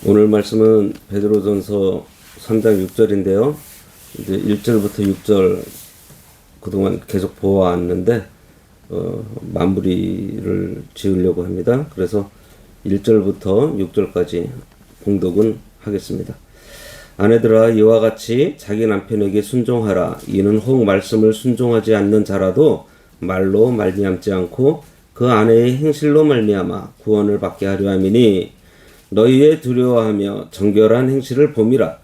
오늘 말씀은 베드로전서 3장 6절인데요. 이제 1절부터 6절 그동안 계속 보아왔는데 마무리를 지으려고 합니다. 그래서 1절부터 6절까지 봉독은 하겠습니다. 아내들아, 이와 같이 자기 남편에게 순종하라. 이는 혹 말씀을 순종하지 않는 자라도 말로 말미암지 않고 그 아내의 행실로 말미암아 구원을 받게 하려 함이니, 너희의 두려워하며 정결한 행실을 봄이라.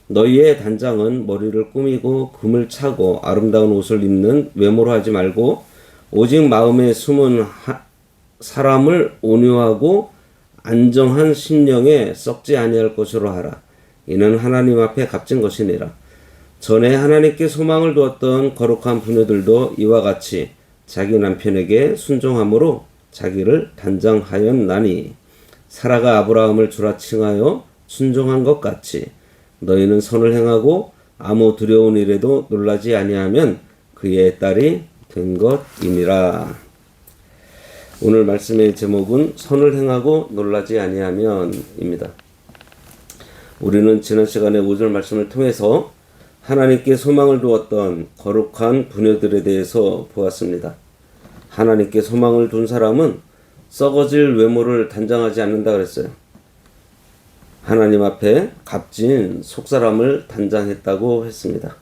너희의 단장은 머리를 꾸미고 금을 차고 아름다운 옷을 입는 외모로 하지 말고, 오직 마음에 숨은 사람을 온유하고 안정한 심령에 썩지 아니할 것으로 하라. 이는 하나님 앞에 값진 것이니라. 전에 하나님께 소망을 두었던 거룩한 부녀들도 이와 같이 자기 남편에게 순종함으로 자기를 단장하였나니, 사라가 아브라함을 주라 칭하여 순종한 것 같이 너희는 선을 행하고 아무 두려운 일에도 놀라지 아니하면 그의 딸이 된 것이니라. 오늘 말씀의 제목은 선을 행하고 놀라지 아니하면입니다. 우리는 지난 시간에 5절 말씀을 통해서 하나님께 소망을 두었던 거룩한 부녀들에 대해서 보았습니다. 하나님께 소망을 둔 사람은 썩어질 외모를 단장하지 않는다 그랬어요. 하나님 앞에 값진 속사람을 단장했다고 했습니다.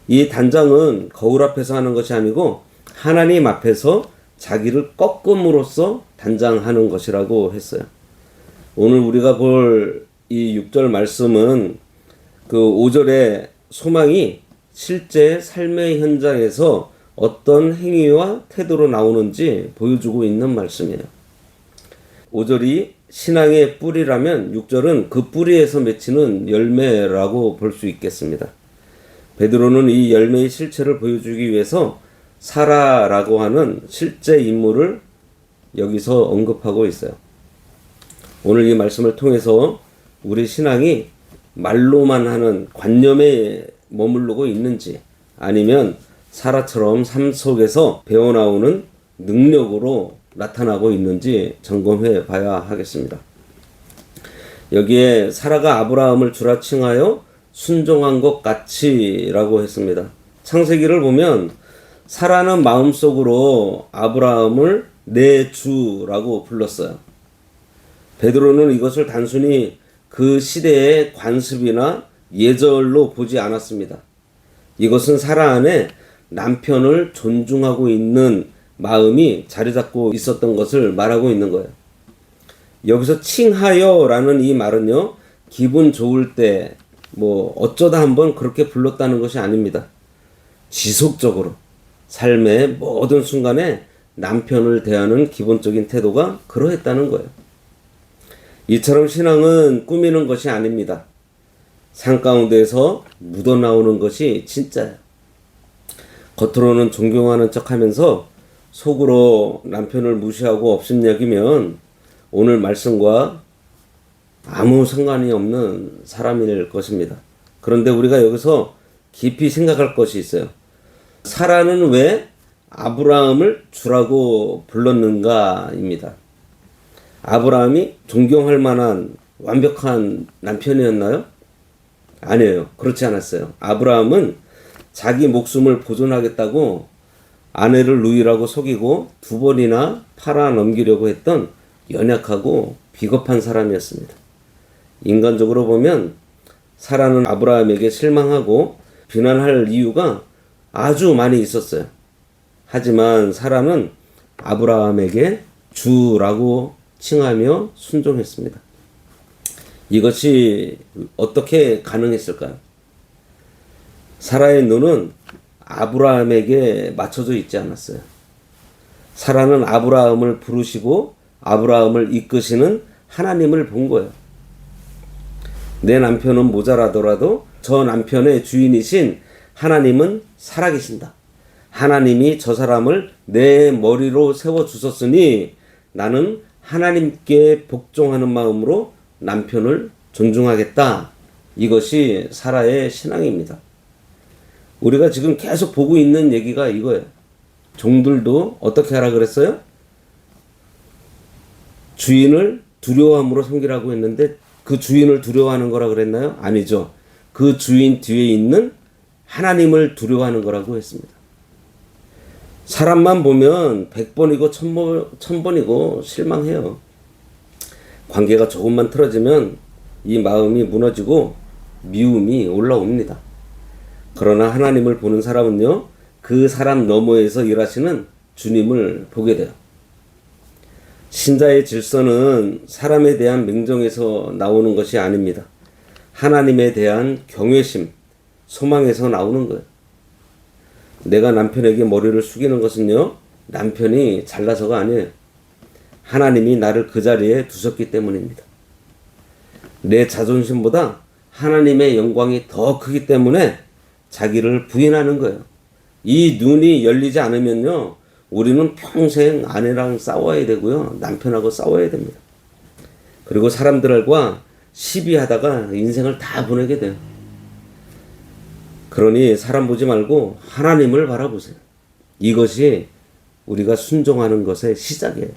이 단장은 거울 앞에서 하는 것이 아니고 하나님 앞에서 자기를 꺾음으로써 단장하는 것이라고 했어요. 오늘 우리가 볼 이 6절 말씀은 그 5절의 소망이 실제 삶의 현장에서 어떤 행위와 태도로 나오는지 보여주고 있는 말씀이에요. 5절이 신앙의 뿌리라면 6절은 그 뿌리에서 맺히는 열매라고 볼 수 있겠습니다. 베드로는 이 열매의 실체를 보여주기 위해서 사라라고 하는 실제 인물을 여기서 언급하고 있어요. 오늘 이 말씀을 통해서 우리 신앙이 말로만 하는 관념에 머무르고 있는지, 아니면 사라처럼 삶 속에서 배어나오는 능력으로 나타나고 있는지 점검해 봐야 하겠습니다. 여기에 사라가 아브라함을 주라 칭하여 순종한 것 같이라고 했습니다. 창세기를 보면 사라는 마음속으로 아브라함을 내 주라고 불렀어요. 베드로는 이것을 단순히 그 시대의 관습이나 예절로 보지 않았습니다. 이것은 사라 안에 남편을 존중하고 있는 마음이 자리 잡고 있었던 것을 말하고 있는 거예요. 여기서 칭하여라는 이 말은요, 기분 좋을 때 어쩌다 한번 그렇게 불렀다는 것이 아닙니다. 지속적으로 삶의 모든 순간에 남편을 대하는 기본적인 태도가 그러했다는 거예요. 이처럼 신앙은 꾸미는 것이 아닙니다. 삶 가운데에서 묻어나오는 것이 진짜예요. 겉으로는 존경하는 척하면서 속으로 남편을 무시하고 업신여기면 오늘 말씀과 아무 상관이 없는 사람일 것입니다. 그런데 우리가 여기서 깊이 생각할 것이 있어요. 사라는 왜 아브라함을 주라고 불렀는가입니다. 아브라함이 존경할 만한 완벽한 남편이었나요? 아니에요. 그렇지 않았어요. 아브라함은 자기 목숨을 보존하겠다고 아내를 누이라고 속이고 2번이나 팔아 넘기려고 했던 연약하고 비겁한 사람이었습니다. 인간적으로 보면 사라는 아브라함에게 실망하고 비난할 이유가 아주 많이 있었어요. 하지만 사라는 아브라함에게 주라고 칭하며 순종했습니다. 이것이 어떻게 가능했을까요? 사라의 눈은 아브라함에게 맞춰져 있지 않았어요. 사라는 아브라함을 부르시고 아브라함을 이끄시는 하나님을 본 거예요. 내 남편은 모자라더라도 저 남편의 주인이신 하나님은 살아계신다. 하나님이 저 사람을 내 머리로 세워주셨으니 나는 하나님께 복종하는 마음으로 남편을 존중하겠다. 이것이 사라의 신앙입니다. 우리가 지금 계속 보고 있는 얘기가 이거예요. 종들도 어떻게 하라 그랬어요? 주인을 두려워함으로 섬기라고 했는데 그 주인을 두려워하는 거라 그랬나요? 아니죠. 그 주인 뒤에 있는 하나님을 두려워하는 거라고 했습니다. 사람만 보면 100번이고 1000번이고 실망해요. 관계가 조금만 틀어지면 이 마음이 무너지고 미움이 올라옵니다. 그러나 하나님을 보는 사람은요, 그 사람 너머에서 일하시는 주님을 보게 돼요. 신자의 질서는 사람에 대한 맹정에서 나오는 것이 아닙니다. 하나님에 대한 경외심, 소망에서 나오는 거예요. 내가 남편에게 머리를 숙이는 것은요, 남편이 잘나서가 아니에요. 하나님이 나를 그 자리에 두셨기 때문입니다. 내 자존심보다 하나님의 영광이 더 크기 때문에 자기를 부인하는 거예요. 이 눈이 열리지 않으면요, 우리는 평생 아내랑 싸워야 되고요, 남편하고 싸워야 됩니다. 그리고 사람들과 시비하다가 인생을 다 보내게 돼요. 그러니 사람 보지 말고 하나님을 바라보세요. 이것이 우리가 순종하는 것의 시작이에요.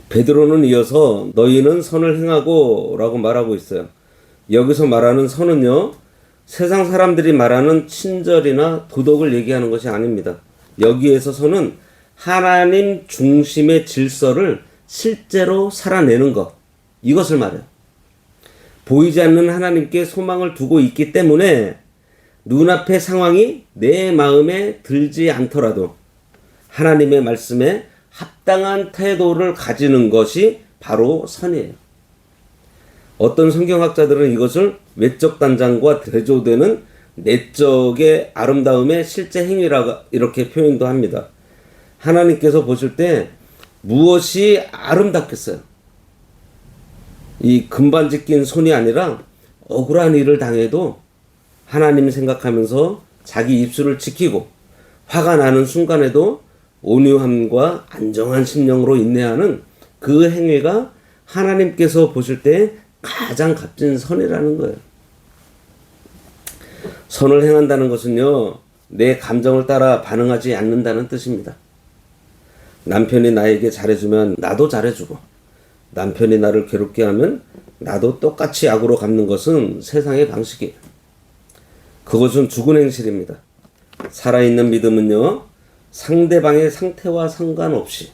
베드로는 이어서 너희는 선을 행하고 라고 말하고 있어요. 여기서 말하는 선은요, 세상 사람들이 말하는 친절이나 도덕을 얘기하는 것이 아닙니다. 여기에서 선은 하나님 중심의 질서를 실제로 살아내는 것, 이것을 말해요. 보이지 않는 하나님께 소망을 두고 있기 때문에 눈앞의 상황이 내 마음에 들지 않더라도 하나님의 말씀에 합당한 태도를 가지는 것이 바로 선이에요. 어떤 성경학자들은 이것을 외적 단장과 대조되는 내적의 아름다움의 실제 행위라고 이렇게 표현도 합니다. 하나님께서 보실 때 무엇이 아름답겠어요? 이 금반지 낀 손이 아니라 억울한 일을 당해도 하나님 생각하면서 자기 입술을 지키고 화가 나는 순간에도 온유함과 안정한 심령으로 인내하는 그 행위가 하나님께서 보실 때 가장 값진 선이라는 거예요. 선을 행한다는 것은요, 내 감정을 따라 반응하지 않는다는 뜻입니다. 남편이 나에게 잘해주면 나도 잘해주고, 남편이 나를 괴롭게 하면 나도 똑같이 악으로 갚는 것은 세상의 방식이에요. 그것은 죽은 행실입니다. 살아있는 믿음은요, 상대방의 상태와 상관없이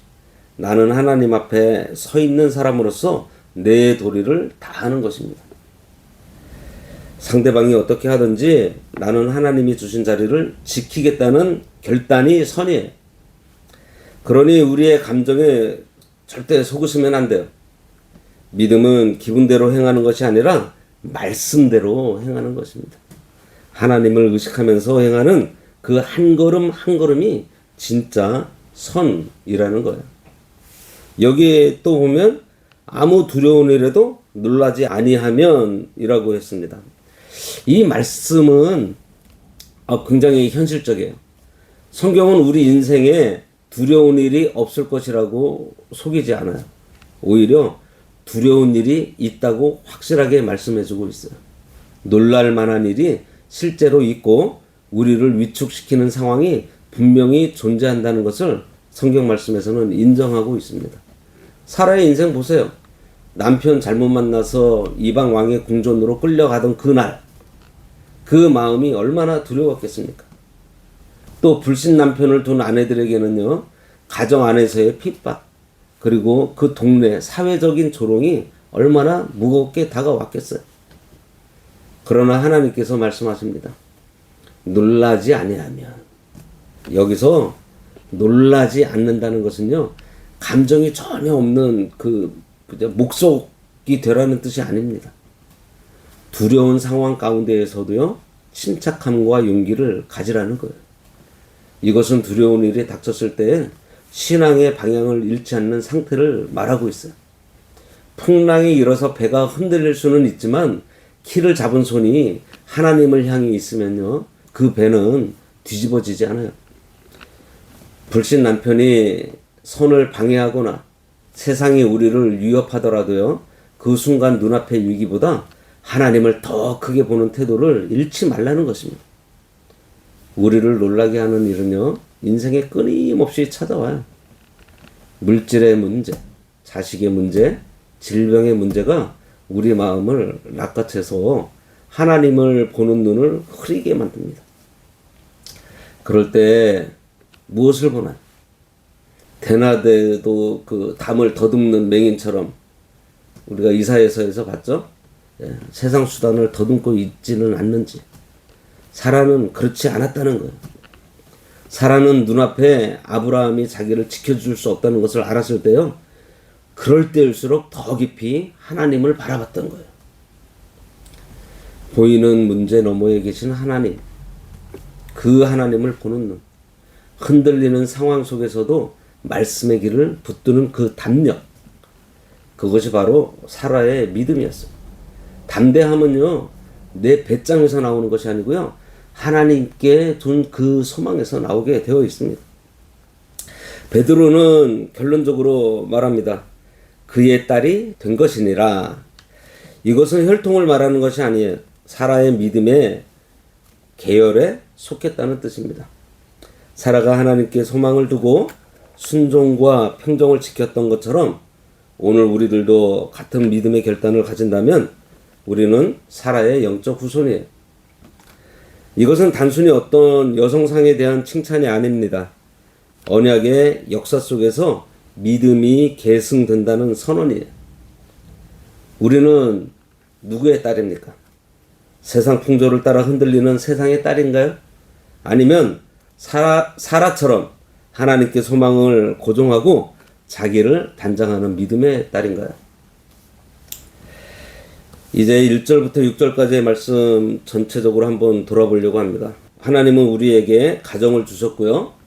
나는 하나님 앞에 서 있는 사람으로서 내 도리를 다하는 것입니다. 상대방이 어떻게 하든지 나는 하나님이 주신 자리를 지키겠다는 결단이 선이에요. 그러니 우리의 감정에 절대 속으시면 안 돼요. 믿음은 기분대로 행하는 것이 아니라 말씀대로 행하는 것입니다. 하나님을 의식하면서 행하는 그 한 걸음 한 걸음이 진짜 선이라는 거예요. 여기에 또 보면 아무 두려운 일에도 놀라지 아니하면 이라고 했습니다. 이 말씀은 굉장히 현실적이에요. 성경은 우리 인생에 두려운 일이 없을 것이라고 속이지 않아요. 오히려 두려운 일이 있다고 확실하게 말씀해주고 있어요. 놀랄 만한 일이 실제로 있고 우리를 위축시키는 상황이 분명히 존재한다는 것을 성경 말씀에서는 인정하고 있습니다. 사라의 인생 보세요. 남편 잘못 만나서 이방 왕의 궁전으로 끌려가던 그날, 그 마음이 얼마나 두려웠겠습니까? 또 불신 남편을 둔 아내들에게는요, 가정 안에서의 핍박, 그리고 그 동네 사회적인 조롱이 얼마나 무겁게 다가왔겠어요. 그러나 하나님께서 말씀하십니다. 놀라지 아니하면. 여기서 놀라지 않는다는 것은요, 감정이 전혀 없는 목속이 되라는 뜻이 아닙니다. 두려운 상황 가운데에서도요, 침착함과 용기를 가지라는 거예요. 이것은 두려운 일이 닥쳤을 때 신앙의 방향을 잃지 않는 상태를 말하고 있어요. 풍랑이 일어서 배가 흔들릴 수는 있지만 키를 잡은 손이 하나님을 향해 있으면요, 그 배는 뒤집어지지 않아요. 불신 남편이 선을 방해하거나 세상이 우리를 위협하더라도요, 그 순간 눈앞의 위기보다 하나님을 더 크게 보는 태도를 잃지 말라는 것입니다. 우리를 놀라게 하는 일은요, 인생에 끊임없이 찾아와요. 물질의 문제, 자식의 문제, 질병의 문제가 우리 마음을 낚아채서 하나님을 보는 눈을 흐리게 만듭니다. 그럴 때 무엇을 보나요? 대낮에도 그 담을 더듬는 맹인처럼 우리가 이사야서에서 봤죠? 세상 수단을 더듬고 있지는 않는지. 사라는 그렇지 않았다는 거예요. 사라는 눈앞에 아브라함이 자기를 지켜줄 수 없다는 것을 알았을 때요. 그럴 때일수록 더 깊이 하나님을 바라봤던 거예요. 보이는 문제 너머에 계신 하나님, 그 하나님을 보는 눈, 흔들리는 상황 속에서도 말씀의 길을 붙드는 그 담력, 그것이 바로 사라의 믿음이었어요. 담대함은요, 내 배짱에서 나오는 것이 아니고요, 하나님께 둔 그 소망에서 나오게 되어 있습니다. 베드로는 결론적으로 말합니다. 그의 딸이 된 것이니라. 이것은 혈통을 말하는 것이 아니에요. 사라의 믿음의 계열에 속했다는 뜻입니다. 사라가 하나님께 소망을 두고 순종과 평정을 지켰던 것처럼 오늘 우리들도 같은 믿음의 결단을 가진다면 우리는 사라의 영적 후손이에요. 이것은 단순히 어떤 여성상에 대한 칭찬이 아닙니다. 언약의 역사 속에서 믿음이 계승된다는 선언이에요. 우리는 누구의 딸입니까? 세상 풍조를 따라 흔들리는 세상의 딸인가요? 아니면 사라처럼 하나님께 소망을 고정하고 자기를 단장하는 믿음의 딸인가요? 이제 1절부터 6절까지의 말씀 전체적으로 한번 돌아보려고 합니다. 하나님은 우리에게 가정을 주셨고요.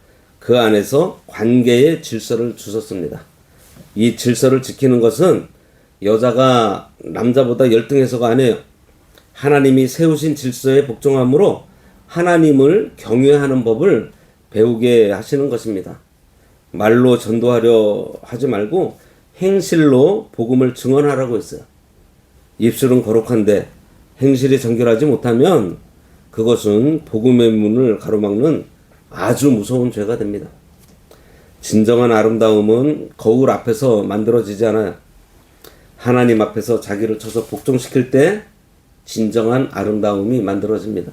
그 안에서 관계의 질서를 주셨습니다. 이 질서를 지키는 것은 여자가 남자보다 열등해서가 아니에요. 하나님이 세우신 질서에 복종함으로 하나님을 경외하는 법을 배우게 하시는 것입니다. 말로 전도하려 하지 말고 행실로 복음을 증언하라고 했어요. 입술은 거룩한데 행실이 정결하지 못하면 그것은 복음의 문을 가로막는 아주 무서운 죄가 됩니다. 진정한 아름다움은 거울 앞에서 만들어지지 않아요. 하나님 앞에서 자기를 쳐서 복종시킬 때 진정한 아름다움이 만들어집니다.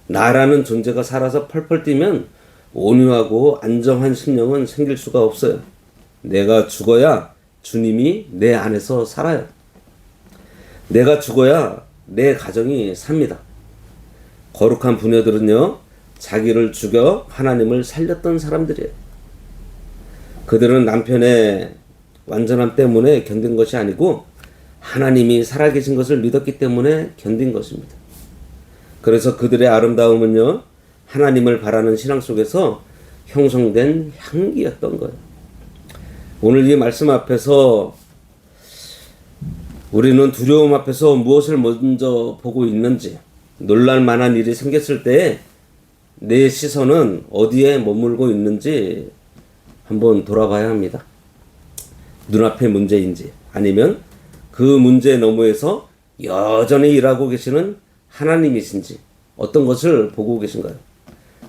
나라는 존재가 살아서 펄펄 뛰면 온유하고 안정한 심령은 생길 수가 없어요. 내가 죽어야 주님이 내 안에서 살아요. 내가 죽어야 내 가정이 삽니다. 거룩한 부녀들은요, 자기를 죽여 하나님을 살렸던 사람들이에요. 그들은 남편의 완전함 때문에 견딘 것이 아니고 하나님이 살아계신 것을 믿었기 때문에 견딘 것입니다. 그래서 그들의 아름다움은요, 하나님을 바라는 신앙 속에서 형성된 향기였던 거예요. 오늘 이 말씀 앞에서 우리는 두려움 앞에서 무엇을 먼저 보고 있는지, 놀랄 만한 일이 생겼을 때 내 시선은 어디에 머물고 있는지 한번 돌아봐야 합니다. 눈앞의 문제인지 아니면 그 문제 너머에서 여전히 일하고 계시는 하나님이신지 어떤 것을 보고 계신가요?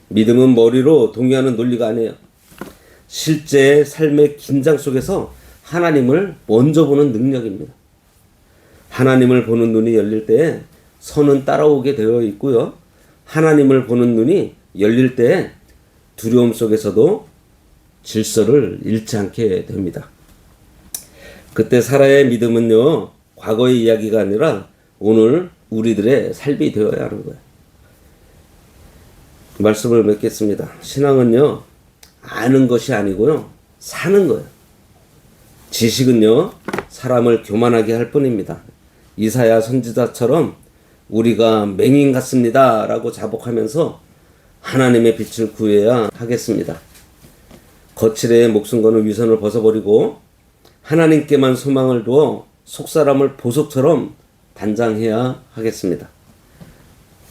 믿음은 머리로 동의하는 논리가 아니에요. 실제 삶의 긴장 속에서 하나님을 먼저 보는 능력입니다. 하나님을 보는 눈이 열릴 때에 선은 따라오게 되어 있고요. 하나님을 보는 눈이 열릴 때에 두려움 속에서도 질서를 잃지 않게 됩니다. 그때 사라의 믿음은요, 과거의 이야기가 아니라 오늘 우리들의 삶이 되어야 하는 거예요. 말씀을 맺겠습니다. 신앙은요, 아는 것이 아니고요, 사는 거예요. 지식은요, 사람을 교만하게 할 뿐입니다. 이사야 선지자처럼 우리가 맹인 같습니다 라고 자복하면서 하나님의 빛을 구해야 하겠습니다. 거칠에 목숨 거는 위선을 벗어버리고 하나님께만 소망을 두어 속사람을 보석처럼 단장해야 하겠습니다.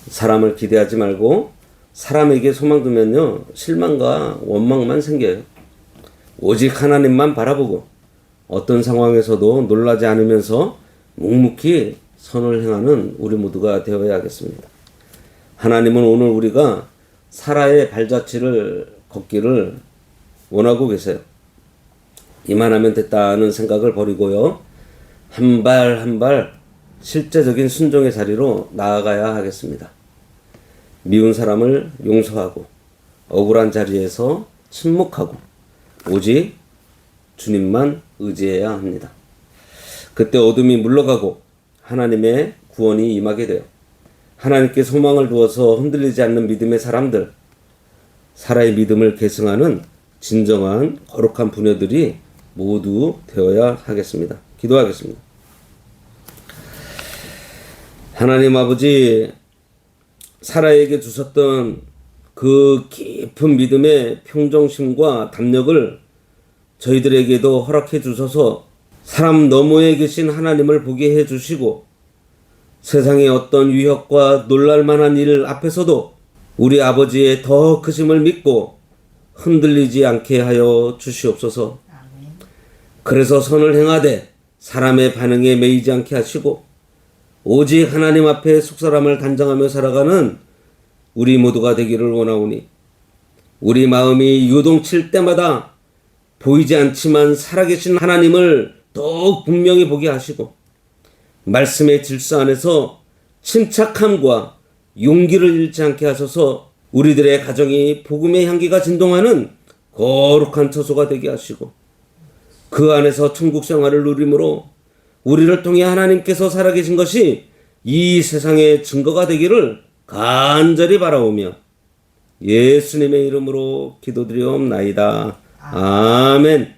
사람을 기대하지 말고 사람에게 소망 두면요, 실망과 원망만 생겨요. 오직 하나님만 바라보고 어떤 상황에서도 놀라지 않으면서 묵묵히 선을 행하는 우리 모두가 되어야 하겠습니다. 하나님은 오늘 우리가 사라의 발자취를 걷기를 원하고 계세요. 이만하면 됐다는 생각을 버리고요, 한 발 한 발 실제적인 순종의 자리로 나아가야 하겠습니다. 미운 사람을 용서하고 억울한 자리에서 침묵하고 오직 주님만 의지해야 합니다. 그때 어둠이 물러가고 하나님의 구원이 임하게 돼요. 하나님께 소망을 두어서 흔들리지 않는 믿음의 사람들, 사라의 믿음을 계승하는 진정한 거룩한 부녀들이 모두 되어야 하겠습니다. 기도하겠습니다. 하나님 아버지, 사라에게 주셨던 그 깊은 믿음의 평정심과 담력을 저희들에게도 허락해 주셔서 사람 너머에 계신 하나님을 보게 해 주시고 세상의 어떤 위협과 놀랄만한 일 앞에서도 우리 아버지의 더 크심을 믿고 흔들리지 않게 하여 주시옵소서. 그래서 선을 행하되 사람의 반응에 매이지 않게 하시고 오직 하나님 앞에 속사람을 단정하며 살아가는 우리 모두가 되기를 원하오니 우리 마음이 요동칠 때마다 보이지 않지만 살아계신 하나님을 더욱 분명히 보게 하시고 말씀의 질서 안에서 침착함과 용기를 잃지 않게 하셔서 우리들의 가정이 복음의 향기가 진동하는 거룩한 처소가 되게 하시고 그 안에서 천국 생활을 누림으로 우리를 통해 하나님께서 살아계신 것이 이 세상의 증거가 되기를 간절히 바라오며 예수님의 이름으로 기도드리옵나이다. 아멘.